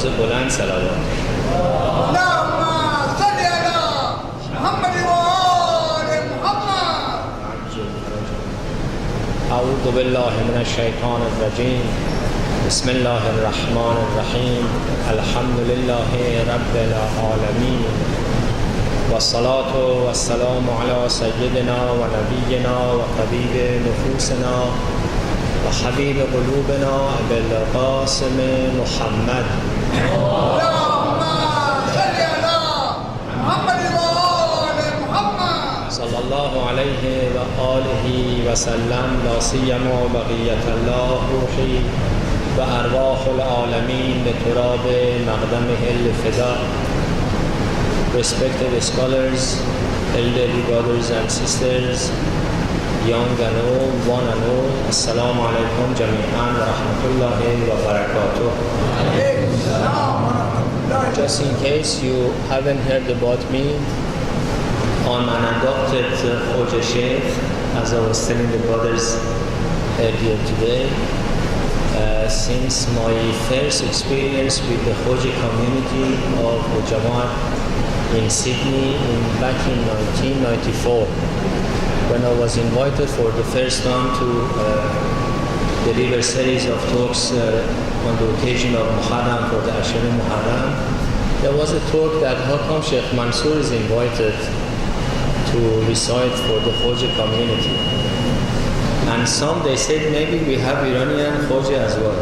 آواز بلند صلوات. أعوذ بالله من الشيطان الرجيم. بسم الله الرحمن الرحيم. الحمد لله رب العالمين والصلاة والسلام على سيدنا ونبينا وطبيب نفوسنا وحبيب قلوبنا أبي القاسم محمد. صلى الله عليه وآله وسلم. لا سيما بقية الله روحي وأرواح العالمين لتراب مقدمه الفداء. Respected scholars, elderly brothers and sisters, young and old, one and all, Assalamu alaikum jami'an wa rahmatullahi wa barakatuh. Just in case you haven't heard about me, I'm an adopted Khoja Sheikh, as I was telling the brothers earlier today. Since my first experience with the Khoja community of Jamaat in Sydney back in 1994, when I was invited for the first time to deliver a series of talks on the occasion of Muharram, for the Ashur Muharram. There was a talk that how come Sheikh Mansour is invited to recite for the Khoja community. And some, they said maybe we have Iranian Khoja as well.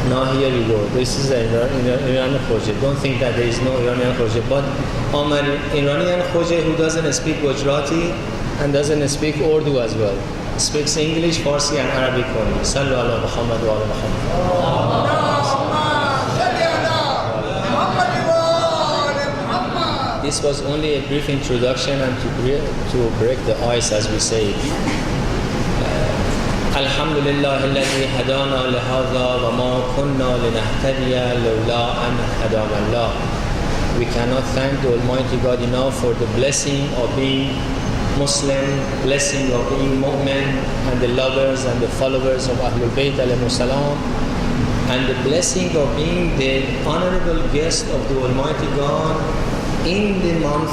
Now here we go. This is the Iranian Khoja. Don't think that there is no Iranian Khoja. But I'm an Iranian Khoja who doesn't speak Gujarati and doesn't speak Urdu as well. Speaks English, Farsi and Arabic only. Sallu ala Muhammad wa ala Muhammad. This was only a brief introduction and to break the ice, as we say. Alhamdulillah alladhi hadana lihadha wa ma kunna linahtadiya lawla an hadana Allah. We cannot thank the Almighty God enough for the blessing of being Muslim, blessing of being mu'min, and the lovers and the followers of Ahlul Bayt alayhimus salam, and the blessing of being the honorable guest of the Almighty God in the month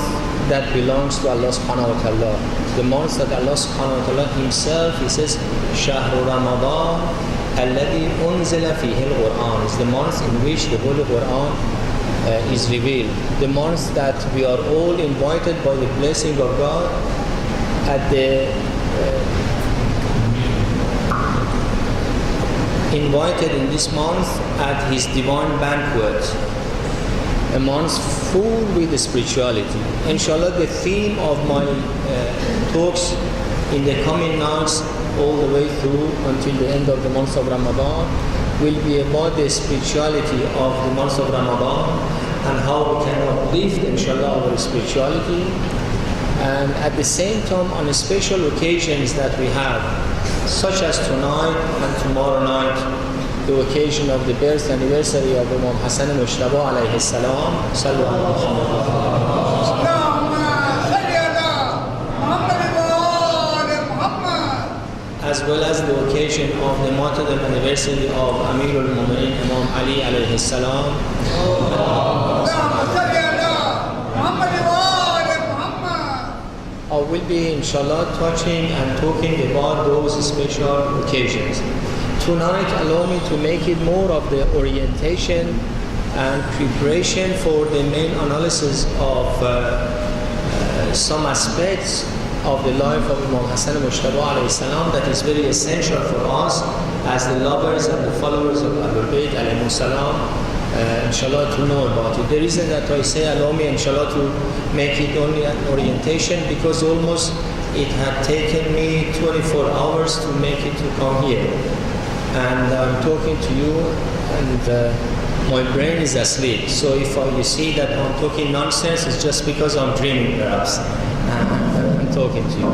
that belongs to Allah subhanahu wa ta'ala. The month that Allah subhanahu wa ta'ala himself, he says, Shahru Ramadhan alladhi unzila fihi al-Quran, is the month in which the Holy Quran is revealed. The month that we are all invited by the blessing of God at the invited in this month at his divine banquet, a month full with spirituality. Inshallah, the theme of my talks in the coming nights all the way through until the end of the month of Ramadan will be about the spirituality of the month of Ramadan and how we can uplift, inshallah, our spirituality. And at the same time, on special occasions that we have, such as tonight and tomorrow night, the occasion of the birth anniversary of Imam Hassan alayhi salam, sallu ala Muhammad, as well as the occasion of the martyrdom anniversary of Amir al-Mu'minin Imam Ali alayhi salam. I will be, inshallah, touching and talking about those special occasions. Tonight, allow me to make it more of the orientation and preparation for the main analysis of some aspects of the life of Imam Hassan alayhi salam that is very essential for us as the lovers and the followers of Ahlul Bayt alayhi salam, inshallah, to know about it. The reason that I say allow me, inshallah, to make it only an orientation, because almost it had taken me 24 hours to make it to come here. And I'm talking to you and my brain is asleep. So if you see that I'm talking nonsense, it's just because I'm dreaming perhaps. I'm talking to you.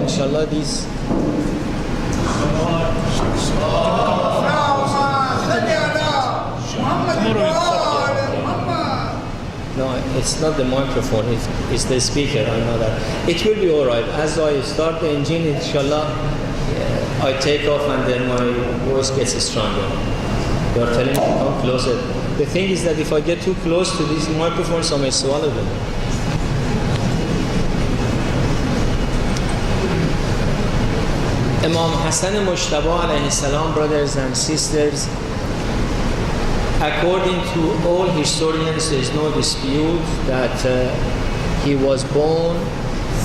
Inshallah, these... No, it's not the microphone, it's the speaker, I know that. It will be alright. As I start the engine, inshallah, I take off and then my voice gets stronger. You are telling me to come closer. The thing is that if I get too close to these microphones, I may swallow them. Imam Hassan Mujtaba alayhi salam, brothers and sisters, according to all historians, there is no dispute that he was born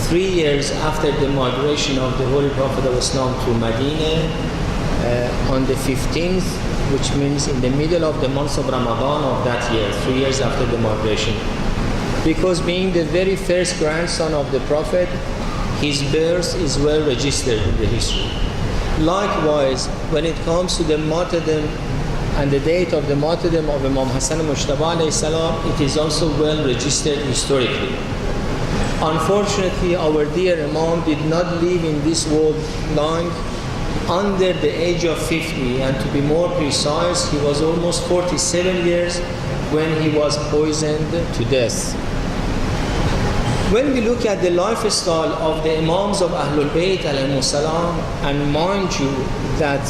3 years after the migration of the Holy Prophet of Islam to Medina on the 15th, which means in the middle of the month of Ramadan of that year, 3 years after the migration. Because being the very first grandson of the Prophet, his birth is well registered in the history. Likewise, when it comes to the martyrdom and the date of the martyrdom of Imam Hassan Mujtaba alayhi salam, it is also well registered historically. Unfortunately, our dear Imam did not live in this world long, under the age of 50, and to be more precise, he was almost 47 years when he was poisoned to death. When we look at the lifestyle of the Imams of Ahlul Bayt alayhimus salam, and mind you that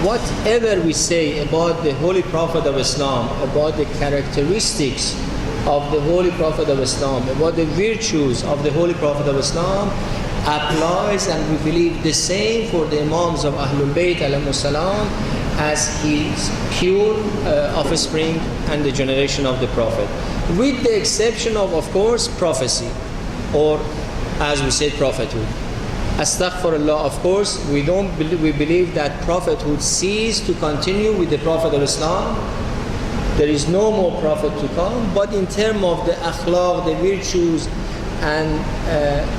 whatever we say about the Holy Prophet of Islam, about the characteristics of the Holy Prophet of Islam, about the virtues of the Holy Prophet of Islam, applies, and we believe the same for the Imams of Ahlul Bayt alayhimus salam as his pure offspring and the generation of the Prophet, with the exception of course, prophecy, or as we said, prophethood. Astaghfirullah, of course, we believe that prophethood ceased to continue with the Prophet of Islam. There is no more prophet to come, but in terms of the akhlaq, the virtues, and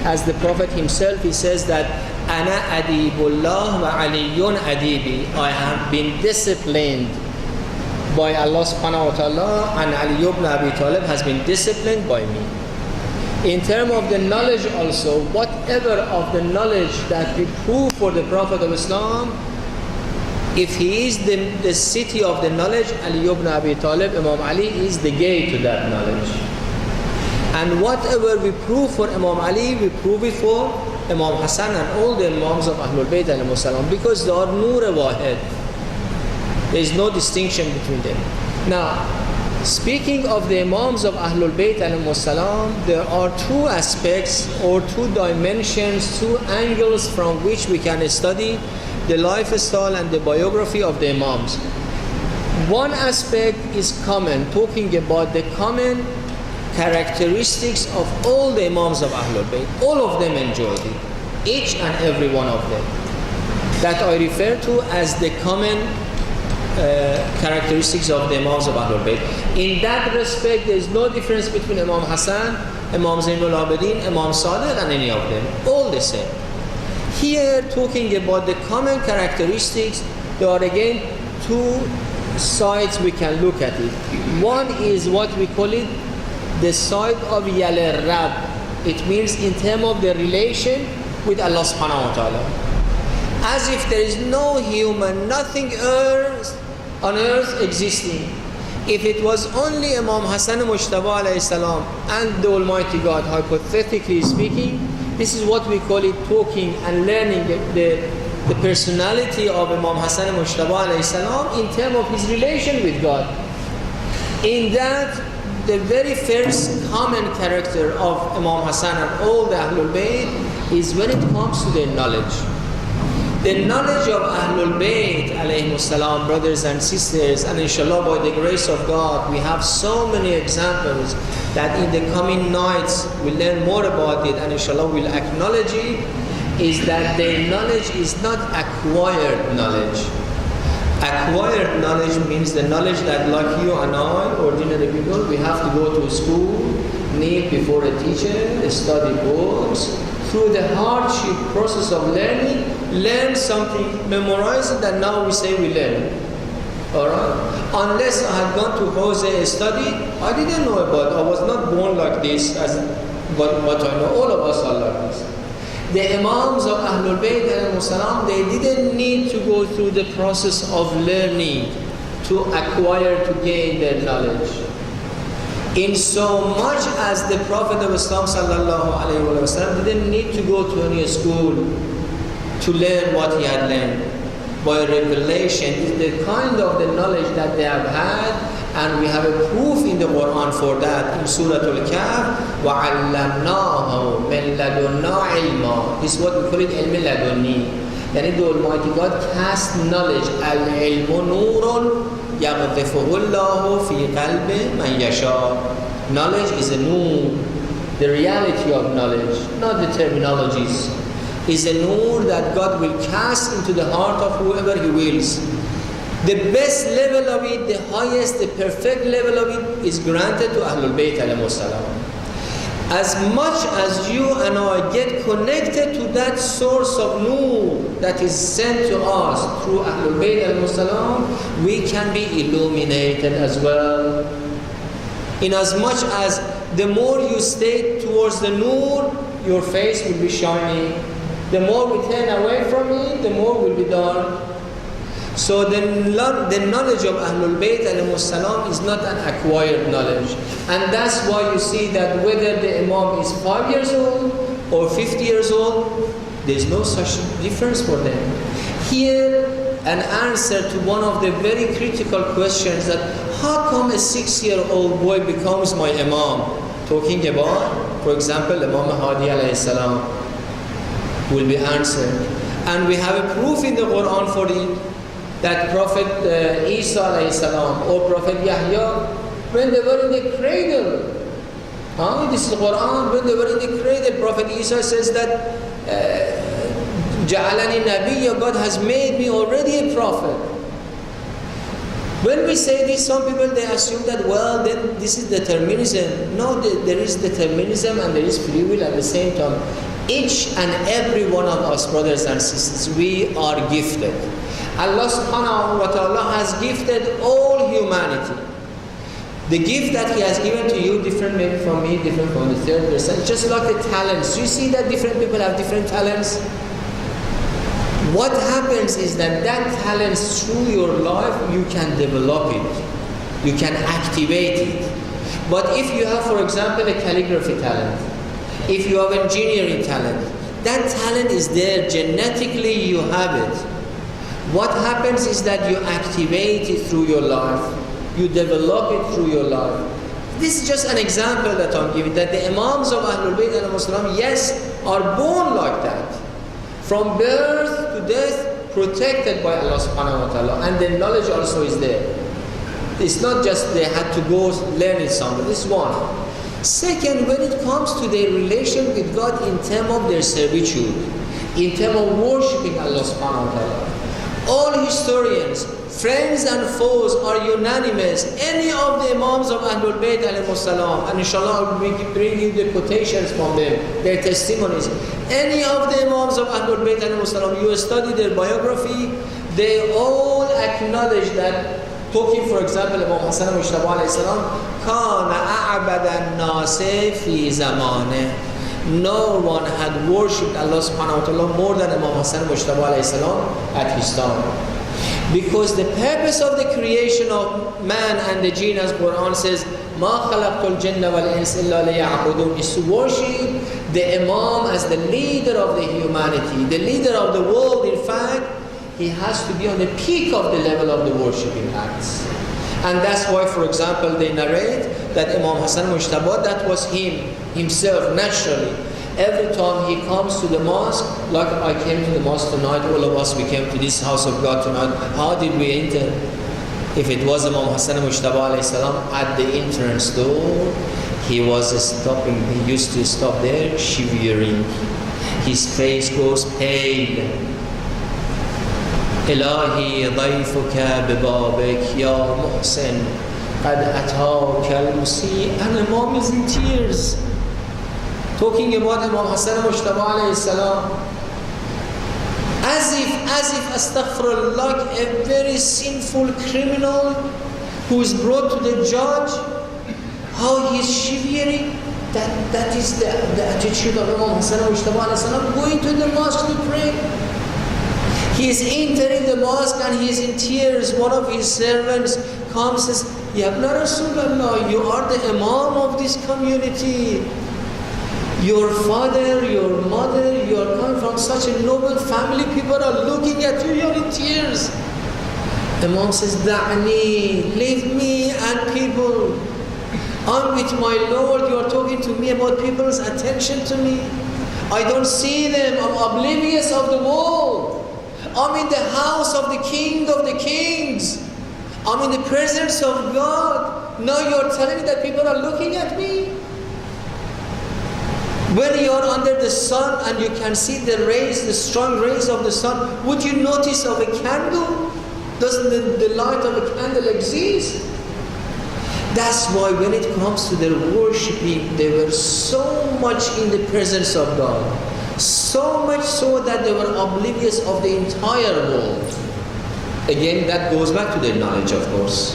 as the Prophet himself, he says that Ana adibullah wa aliyun adibi, I have been disciplined by Allah subhanahu wa ta'ala, and Ali ibn Abi Talib has been disciplined by me. In terms of the knowledge also, whatever of the knowledge that we prove for the Prophet of Islam, if he is the city of the knowledge, Ali ibn Abi Talib, Imam Ali, is the gate to that knowledge. And whatever we prove for Imam Ali, we prove it for Imam Hassan and all the Imams of Ahlul Bayt alayhimus salam, because they are nur wahid. There is no distinction between them. Now, speaking of the Imams of Ahlul Bayt alayhimus salam, there are two aspects or two dimensions, two angles from which we can study the lifestyle and the biography of the Imams. One aspect is common, talking about the common characteristics of all the Imams of Ahlul Bayt. All of them enjoyed it, each and every one of them. That I refer to as the common characteristics of the Imams of Ahlul Bayt. In that respect, there is no difference between Imam Hassan, Imam Zainul Abidin, Imam Sadiq, and any of them. All the same. Here, talking about the common characteristics, there are again two sides we can look at it. One is what we call it the side of Yal Rab. It means in terms of the relation with Allah subhanahu wa ta'ala. As if there is no human, nothing on earth existing. If it was only Imam Hassan Mujtaba alayhi salam and the Almighty God, hypothetically speaking, this is what we call it talking and learning the personality of Imam Hassan Mujtaba alayhi salam in terms of his relation with God. In that, the very first common character of Imam Hassan and all the Ahlul Bayt is when it comes to their knowledge. The knowledge of Ahlul Bayt alayhimus salam, brothers and sisters, and inshallah by the grace of God, we have so many examples that in the coming nights we'll learn more about it, and inshallah we'll acknowledge it, is that their knowledge is not acquired knowledge. Acquired knowledge means the knowledge that like you and I, ordinary people, we have to go to school, kneel before a teacher, study books, through the hardship process of learning, learn something, memorize it, and now we say we learn. Alright? Unless I had gone to Jose study, I didn't know about it. I was not born like this, but I know all of us are like this. The Imams of Ahlul Bayt alayhimus salam, they didn't need to go through the process of learning to acquire, to gain their knowledge. In so much as the Prophet of Islam sallallahu alayhi wa sallam didn't need to go to any school to learn what he had learned. by revelation is the kind of the knowledge that they have had, and we have a proof in the Quran for that in Surah Al-Kahf. وَعَلَّمْنَاهُ مِنْ لَدُنَّا عِلْمًا. This is what we call it ilm ladunni. Yani the Almighty God cast knowledge. Al-ilmu nurun yaghdifuhu Allahu fi qalbi man yasha. Knowledge is a nur. The reality of knowledge, not the terminologies, is a nur that God will cast into the heart of whoever He wills. The best level of it, the highest, the perfect level of it is granted to Ahlul Bayt alayhimus salam. As much as you and I get connected to that source of nur that is sent to us through Ahlul Bayt alayhimus salam, we can be illuminated as well. In as much as the more you stay towards the nur, your face will be shining. The more we turn away from it, the more will be dark. So the knowledge of Ahlul Bayt alayhimus salam is not an acquired knowledge. And that's why you see that whether the Imam is 5 years old or 50 years old, there's no such difference for them. Here, an answer to one of the very critical questions that how come a 6-year-old boy becomes my Imam? Talking about, for example, Imam Hadi alayhi salam will be answered. And we have a proof in the Quran for it, that Prophet Isa alayhi salam or Prophet Yahya, when they were in the cradle, this is Quran, when they were in the cradle, Prophet Isa says that Ja'alani Nabiyya, God has made me already a prophet. When we say this, some people they assume that, well, then this is determinism. No, there is determinism and there is free will at the same time. Each and every one of us, brothers and sisters, we are gifted. Allah subhanahu wa ta'ala has gifted all humanity. The gift that He has given to you, different maybe from me, different from the third person, just like the talents. You see that different people have different talents. What happens is that talents through your life, you can develop it. You can activate it. But if you have, for example, a calligraphy talent, if you have engineering talent, that talent is there, genetically you have it. What happens is that you activate it through your life. You develop it through your life. This is just an example that I'm giving, that the Imams of Ahlul Bayt alayhimus salam, yes, are born like that. From birth to death, protected by Allah subhanahu wa ta'ala. And the knowledge also is there. It's not just they had to go learn it somewhere. This is one. Second, when it comes to their relation with God in terms of their servitude, in terms of worshipping Allah subhanahu wa ta'ala, all historians, friends and foes are unanimous. Any of the Imams of Ahlul Bayt alayhimus salam, and inshallah we bring you the quotations from them, their testimonies. Any of the Imams of Ahlul Bayt alayhimus salam, you study their biography, they all acknowledge that, talking for example Imam Hassan alayhi salam, كَانَ أَعْبَدَ النَّاسِ فِي زَمَانِهِ. No one had worshipped Allah subhanahu wa ta'ala more than Imam Hassan alayhi salam at his time. Because the purpose of the creation of man and the jinn, as Quran says, مَا خَلَقْتُ الْجِنَّ وَالْإِنسِ إِلَّا لِيَعْبُدُونَ, is to worship the Imam as the leader of the humanity, the leader of the world. In fact, he has to be on the peak of the level of the worshipping acts. And that's why, for example, they narrate that Imam Hassan Mujtaba, that was himself, naturally. Every time he comes to the mosque, like I came to the mosque tonight, all of us, we came to this house of God tonight. How did we enter? If it was Imam Hassan Mujtaba alayhi salam at the entrance door, he was stopping, he used to stop there, shivering. His face goes pale. إلهي ضيفك ببابك يا محسن قد أتاك المسيء. And Imam is in tears. Talking about Imam Hassan Mujtaba alayhi salam, as if astaghfirullah, like a very sinful criminal who is brought to the judge, how he is shivering. That is the attitude of Imam Hassan Mujtaba alayhi salam, going to the mosque to pray. He is entering the mosque and he is in tears. One of his servants comes and says, Ya Ibn Rasulullah, you are the Imam of this community. Your father, your mother, you are coming from such a noble family, people are looking at you, you're in tears. Imam says, Da'ni, leave me and people. I'm with my Lord, you are talking to me about people's attention to me. I don't see them, I'm oblivious of the world. I'm in the house of the King of the Kings. I'm in the presence of God. Now you're telling me that people are looking at me? When you are under the sun and you can see the rays, the strong rays of the sun, would you notice of a candle? Doesn't the light of a candle exist? That's why when it comes to their worshiping, they were so much in the presence of God. So much so that they were oblivious of the entire world. Again, that goes back to their knowledge, of course.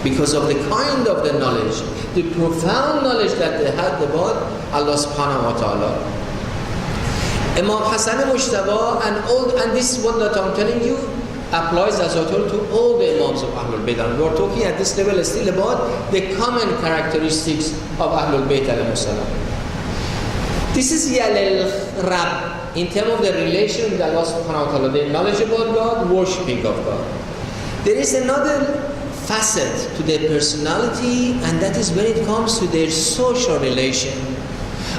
Because of the kind of the knowledge, the profound knowledge that they had about Allah subhanahu wa ta'ala. Imam Hassan Mujtaba and this is what that I'm telling you applies, as I told, to all the Imams of Ahlul Bayt. And we're talking at this level still about the common characteristics of Ahlul Bayt alayhi salam. This is Yalil Rab in terms of the relation with Allah subhanahu wa ta'ala, the knowledge about God, worshipping of God. There is another facet to their personality, and that is when it comes to their social relation.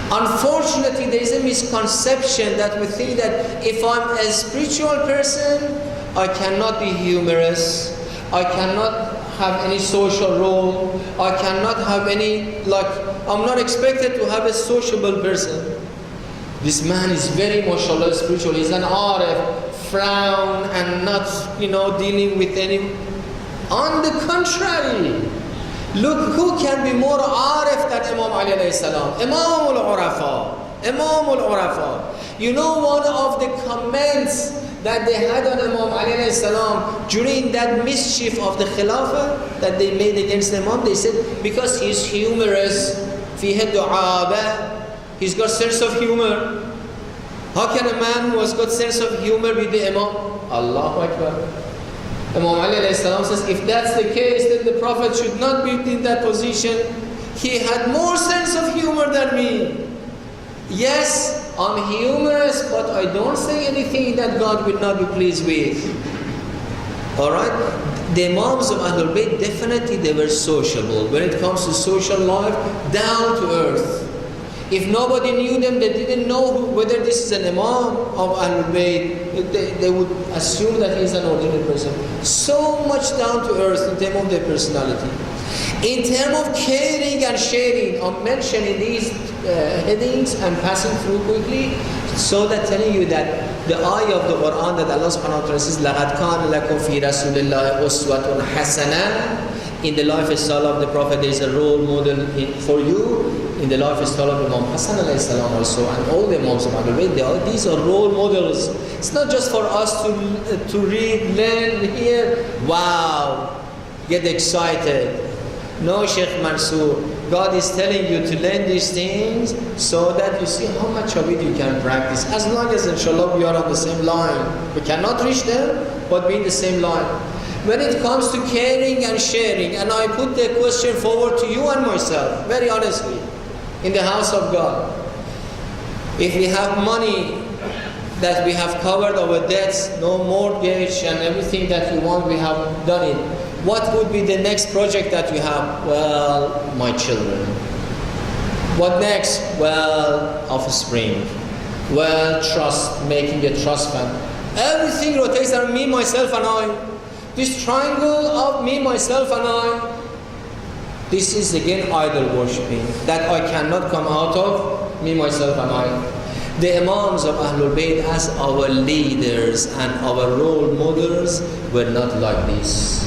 Unfortunately, there is a misconception that we think that if I'm a spiritual person, I cannot be humorous, I cannot have any social role, I cannot have any, I'm not expected to have a sociable person. This man is very mashallah spiritual, he's an arif, frown and not, dealing with any. On the contrary, look who can be more arif than Imam Ali alayhi salam. Imam al-Urafa. Imam al-Urafa. You know one of the comments that they had on Imam Ali alayhi salam during that mischief of the Khilafah that they made against Imam, they said, because he's humorous, fihi du'aba, he's got sense of humor. How can a man who has got sense of humor be the Imam? Allahu Akbar. Imam Ali alayhi salam says, if that's the case, then the Prophet should not be in that position. He had more sense of humor than me. Yes, I'm humorous, but I don't say anything that God will not be pleased with. Alright? The Imams of Ahlul Bayt, definitely they were sociable. When it comes to social life, down to earth. If nobody knew them, they didn't know whether this is an Imam of Ahlul Bayt, they would assume that he's an ordinary person. So much down to earth in terms of their personality. In terms of caring and sharing, I'm mentioning these headings and passing through quickly, so that telling you that the ayah of the Quran that Allah subhanahu wa ta'ala says, لَقَدْ كَانَ لَكُمْ فِي رَسُولِ اللَّهِ أُسْوَةٌ حَسَنَةٌ. In the lifestyle of the Prophet, there is a role model for you. In the lifestyle of Imam Hassan alayhi salam also, and all the Imams of Ahlul Bayt, these are role models. It's not just for us to read, learn, hear, wow, get excited. No, Sheikh Mansour, God is telling you to learn these things so that you see how much of it you can practice. As long as inshallah we are on the same line. We cannot reach them, but be in the same line. When it comes to caring and sharing, and I put the question forward to you and myself, very honestly, in the house of God. If we have money that we have covered our debts, no mortgage and everything that we want, we have done it. What would be the next project that you have? Well, my children. What next? Well, offspring. Well, trust, making a trust fund. Everything rotates around me, myself and I. This triangle of me, myself and I. This is again idol worshipping that I cannot come out of, me, myself and I. The Imams of Ahlul Bayt as our leaders and our role models were not like this.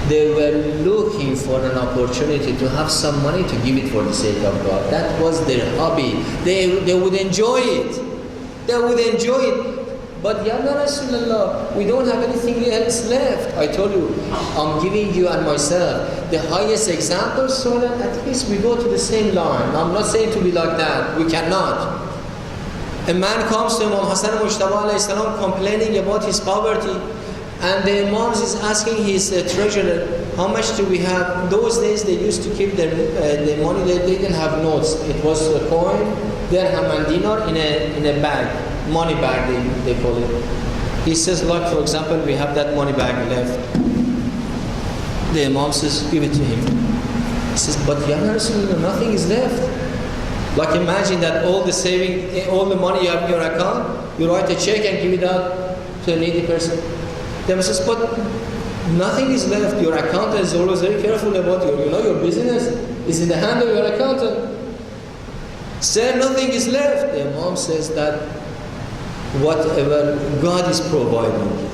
They were looking for an opportunity to have some money to give it for the sake of God. That was their hobby. They would enjoy it. They would enjoy it. But Ya Rasulullah, we don't have anything else left. I told you, I'm giving you and myself the highest example so that at least we go to the same line. I'm not saying to be like that. We cannot. A man comes to Imam Hassan Mujtaba alayhi salam complaining about his poverty, and the Imams is asking his treasurer, how much do we have? Those days they used to keep their money, they didn't have notes. It was a coin dirham and dinar in a bag, money bag they call it. He says, like for example, we have that money bag left. The Imam says, give it to him. He says, but Ya Rasulullah, nothing is left. Like imagine that all the saving, all the money you have in your account, you write a check and give it out to a needy person. The Imam says, but nothing is left. Your accountant is always very careful about your business is in the hand of your accountant. Say nothing is left. The Imam says that whatever God is providing,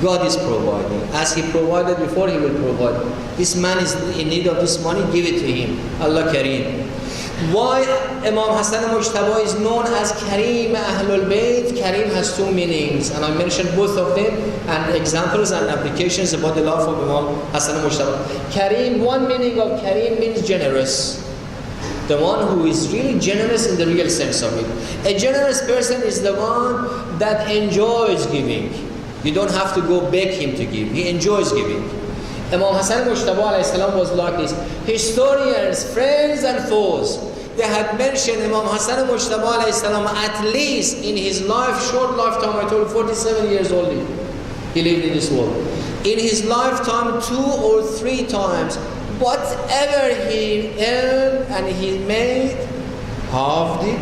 God is providing. As He provided before, He will provide. This man is in need of this money, give it to him. Allah Kareem. Why Imam Hassan Mujtaba is known as Kareem Ahlul Bayt? Kareem has two meanings, and I mentioned both of them and examples and applications about the life of Imam Hassan Mujtaba. Kareem, one meaning of Kareem means generous. The one who is really generous in the real sense of it. A generous person is the one that enjoys giving. You don't have to go beg him to give. He enjoys giving. Imam Hassan Mujtaba alayhi salam was like this. Historians, friends and foes, they had mentioned Imam Hassan Mujtaba alayhi salam at least in his life, short lifetime, I told you 47 years old he lived in this world. In his lifetime 2 or 3 times, whatever he earned and he made, halved it,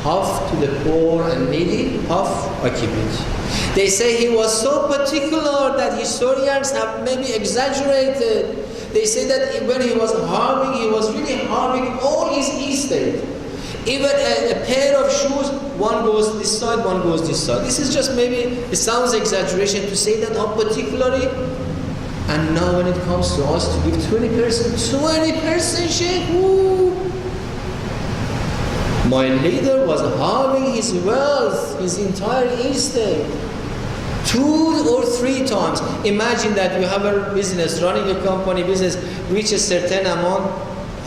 half to the poor and needy, half I keep it. They say he was so particular that historians have maybe exaggerated. They say that when he was harving, he was really harving all his estate. Even a pair of shoes, one goes this side, one goes this side. This is just maybe, it sounds exaggeration to say that how particularly. And now when it comes to us to give 20%, Sheikh, woo! My leader was halving his wealth, his entire estate, 2 or 3 times. Imagine that you have a business, running a company business, reach a certain amount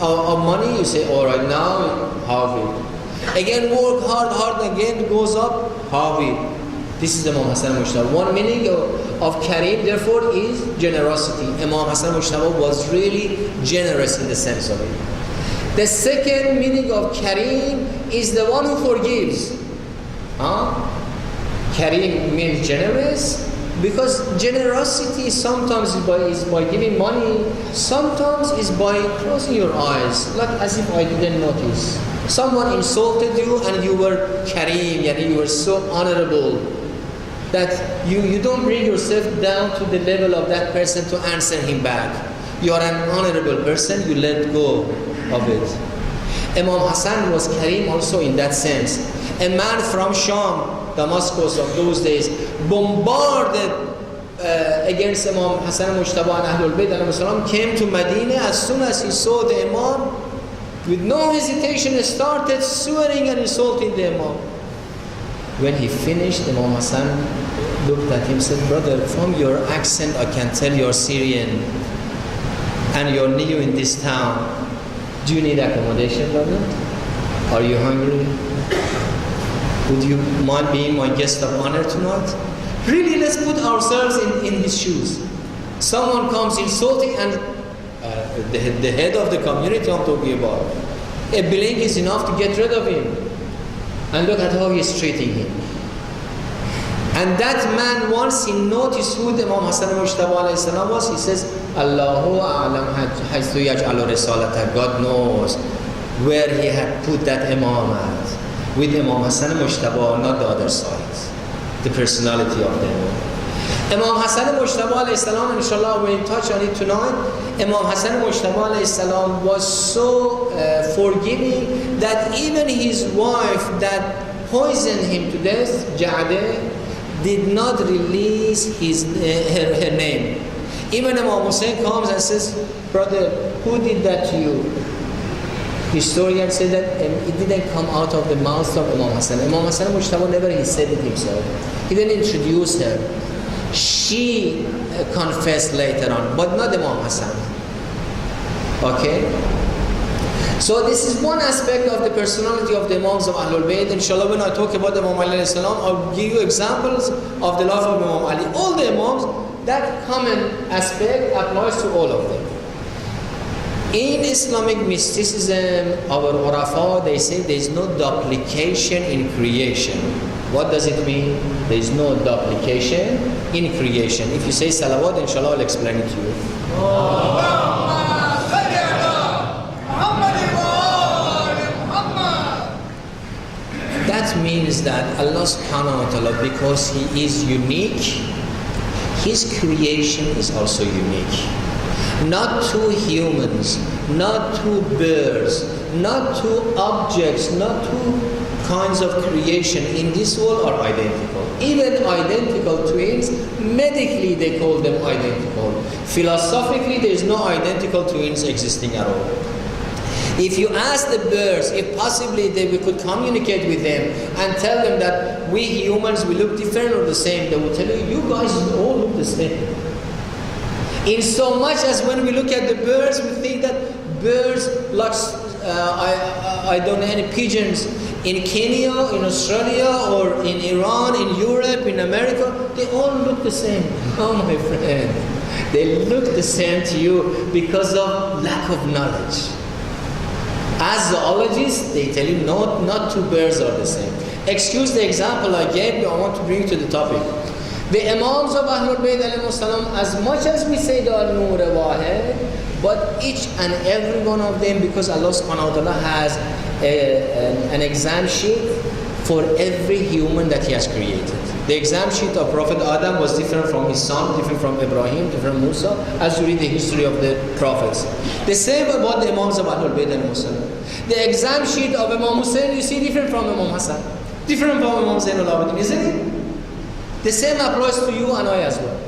of money, you say, all right, now halve it. Again, work hard, again goes up, halve it. This is Imam Hassan Mujtaba. One meaning of Kareem, therefore, is generosity. Imam Hassan Mujtaba was really generous in the sense of it. The second meaning of Kareem is the one who forgives. Kareem means generous, because generosity sometimes is by giving money, sometimes is by closing your eyes, like as if I didn't notice. Someone insulted you and you were Kareem, and you were so honorable that you don't bring yourself down to the level of that person to answer him back. You are an honorable person, you let go of it. Imam Hassan was Kareem also in that sense. A man from Sham, Damascus of those days, bombarded against Imam Hassan Mujtaba and Ahlul Bayt, came to Medina. As soon as he saw the Imam, with no hesitation, started swearing and insulting the Imam. When he finished, Imam Hassan looked at him and said, brother, from your accent I can tell you're Syrian and you're new in this town. Do you need accommodation, brother? Are you hungry? Would you mind being my guest of honor tonight? Really, let's put ourselves in his shoes. Someone comes insulting, and the head of the community I'm talking about, a blink is enough to get rid of him. And look at how he's treating him. And that man, once he noticed who the Imam Hassan Mujtaba alayhi salam was, he says, Allahu a'lam haythu yaj'alu risalata. God knows where he had put that Imam at. With Imam Hassan Mujtaba, not the other side. The personality of the Imam. Imam Hassan Mujtaba alayhi salam, inshallah we'll touch on it tonight. Imam Hassan Mujtaba alayhi salam was so forgiving that even his wife that poisoned him to death, Ja'adeh, did not release her name. Even Imam Hussein comes and says, brother, who did that to you? Historians say that it didn't come out of the mouth of Imam Hassan. Imam Hassan Mujtaba never he said it himself. He didn't introduce her. She confessed later on, but not Imam Hassan. Okay? So this is one aspect of the personality of the Imams of Ahlul Bayt. Inshallah, when I talk about Imam Ali alayhi salam, I'll give you examples of the life of Imam Ali. All the Imams, that common aspect applies to all of them. In Islamic mysticism, our Urafa, they say there is no duplication in creation. What does it mean? There is no duplication in creation. If you say salawat, inshallah, I'll explain it to you. That means that Allah subhanahu wa ta'ala, because He is unique, His creation is also unique. Not two humans, not two birds, not two objects, not two kinds of creation in this world are identical. Even identical twins, medically they call them identical. Philosophically, there is no identical twins existing at all. If you ask the birds if possibly we could communicate with them and tell them that we humans, we look different or the same, they will tell you, you guys all look the same. In so much as when we look at the birds, we think that birds like, I don't know, any pigeons in Kenya, in Australia, or in Iran, in Europe, in America, they all look the same. Oh my friend, they look the same to you because of lack of knowledge. As zoologists, they tell you not two birds are the same. Excuse the example I gave, but I want to bring you to the topic. The Imams of Ahlul Bayt alayhi salam, as much as we say they are Noor Wahid, but each and every one of them, because Allah subhanahu wa ta'ala has an exam sheet for every human that He has created. The exam sheet of Prophet Adam was different from his son, different from Ibrahim, different from Musa, as you read the history of the prophets. The same about the Imams of Ahlul Bayt alayhi salam. The exam sheet of Imam Hussein, you see, different from Imam Hassan, different from Imam Zainul Abidin, isn't it? The same applies to you and I as well.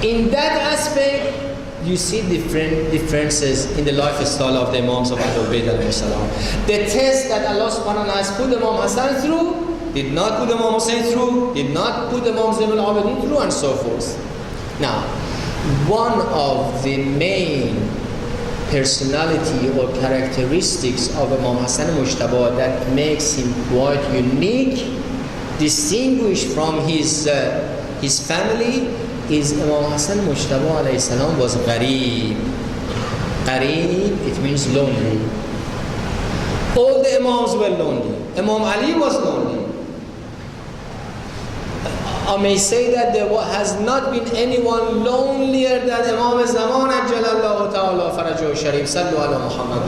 In that aspect, you see differences in the lifestyle of the Imams of Ahlul Bayt alayhi salam. The test that Allah subhanahu wa ta'ala has put Imam Hassan through, did not put Imam Hussein through, did not put Imam Zainul Abidin through, and so forth. Now, one of the main personality or characteristics of Imam Hassan Mujtaba that makes him quite unique, distinguished from his family, is Imam Hassan Mujtaba alayhi salam was gharib. Gharib, it means lonely. All the Imams were lonely. Imam Ali was lonely. I may say that there has not been anyone lonelier than Imam Zaman Ajjalallahu Ta'ala Farajahu Sharif. Sallu ala Muhammad.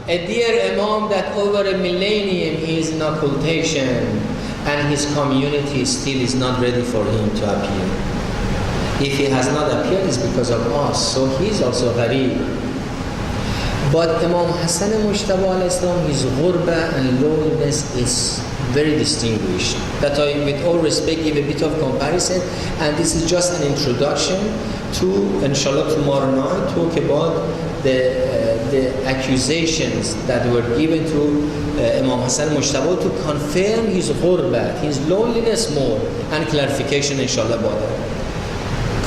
A dear Imam that over a millennium he is in occultation and his community still is not ready for him to appear. If he has not appeared, it's because of us. So he is also gharib. But Imam Hassan Mujtaba alayhi salam, his ghurba and loneliness is very distinguished. That I, with all respect, give a bit of comparison, and this is just an introduction to, inshallah, tomorrow night, talk about the accusations that were given to Imam Hassan Mujtaba to confirm his ghurba, his loneliness more, and clarification, inshallah, about that.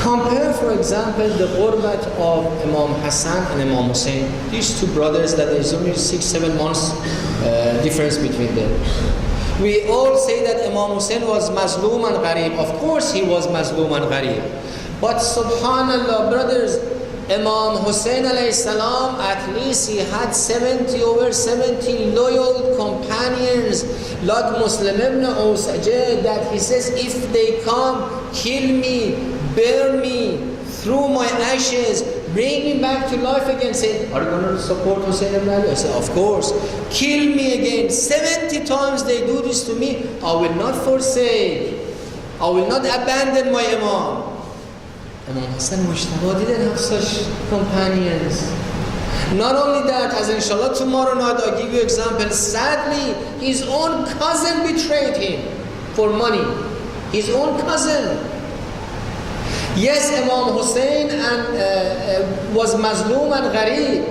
Compare, for example, the ghurbat of Imam Hassan and Imam Hussein. These two brothers that there is only 6-7 months difference between them. We all say that Imam Hussein was mazloom and gharib. Of course he was mazloom and gharib. But subhanallah, brothers, Imam Hussein alayhi salam, at least he had over 70 loyal companions like Muslim ibn Usajah, that he says, if they come, kill me, burn me, through my ashes, bring me back to life again. Say, are you going to support Hussein ibn Ali? I said, of course. Kill me again. 70 times they do this to me. I will not forsake. I will not abandon my Imam. Imam Hassan Mujtaba didn't have such companions. Not only that, as inshallah tomorrow night I'll give you example, sadly his own cousin betrayed him for money. His own cousin. Yes, Imam Hussein was mazloom and gharib,